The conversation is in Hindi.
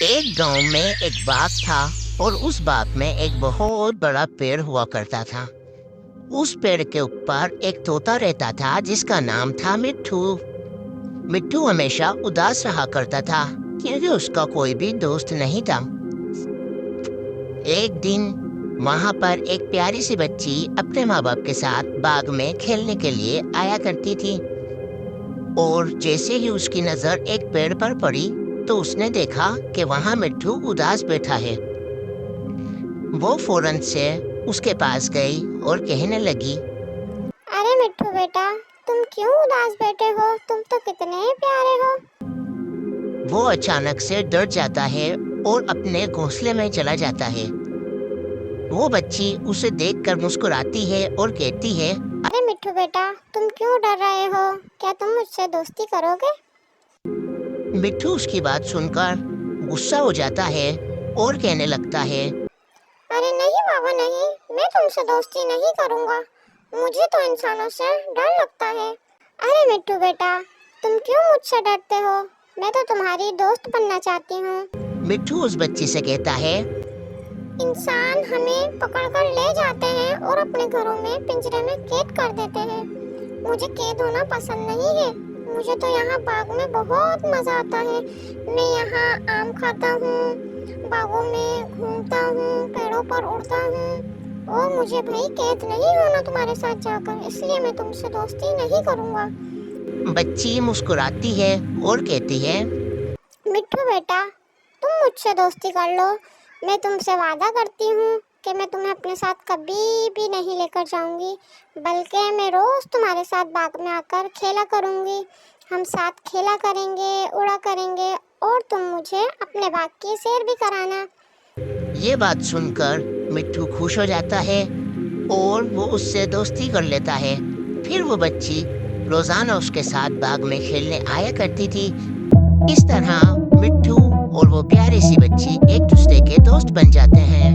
एक गांव में एक बाग था और उस बाग में एक बहुत बड़ा पेड़ हुआ करता था। उस पेड़ के ऊपर एक तोता रहता था जिसका नाम था मिट्ठू। मिट्ठू हमेशा उदास रहा करता था क्योंकि उसका कोई भी दोस्त नहीं था। एक दिन वहां पर एक प्यारी सी बच्ची अपने माँ बाप के साथ बाग में खेलने के लिए आया करती थी और जैसे ही उसकी नजर एक पेड़ पर पड़ी तो उसने देखा कि वहां मिट्ठू उदास बैठा है। वो फौरन से उसके पास गई और कहने लगी, अरे मिट्ठू बेटा, तुम क्यों उदास बैठे हो? तुम तो कितने प्यारे हो। वो अचानक से डर जाता है और अपने घोंसले में चला जाता है। वो बच्ची उसे देखकर मुस्कुराती है और कहती है, अरे मिट्ठू बेटा, तुम क्यों डर रहे हो? क्या तुम मुझसे दोस्ती करोगे? मिट्ठू उसकी बात सुनकर गुस्सा हो जाता है और कहने लगता है, अरे नहीं बाबा नहीं, मैं तुमसे दोस्ती नहीं करूँगा। मुझे तो इंसानों से डर लगता है। अरे मिट्ठू बेटा, तुम क्यों मुझसे डरते हो? मैं तो तुम्हारी दोस्त बनना चाहती हूँ। मिट्ठू उस बच्ची से कहता है, इंसान हमें पकड़कर ले जाते हैं और अपने घरों में पिंजरे में कैद कर देते हैं। मुझे कैद होना पसंद नहीं है। मुझे तो यहाँ बाग में बहुत मजा आता है। मैं यहाँ आम खाता हूँ, बागों में घूमता हूँ, पेड़ों पर उड़ता हूँ और मुझे भाई कैद नहीं होना तुम्हारे साथ जाकर, इसलिए मैं तुमसे दोस्ती नहीं करूँगा। बच्ची मुस्कुराती है और कहती है, मिट्ठू बेटा, तुम मुझसे दोस्ती कर लो। मैं तुमसे वादा करती हूँ कि मैं तुम्हें अपने साथ कभी भी नहीं लेकर जाऊंगी, बल्कि मैं रोज तुम्हारे साथ बाग में आकर खेला करूंगी। हम साथ खेला करेंगे, उड़ा करेंगे और तुम मुझे अपने बाग की सैर भी कराना। ये बात सुनकर मिट्ठू खुश हो जाता है और वो उससे दोस्ती कर लेता है। फिर वो बच्ची रोजाना उसके साथ बाग में खेलने आया करती थी। इस तरह मिट्ठू और वो प्यारी सी बच्ची एक दूसरे के दोस्त बन जाते हैं।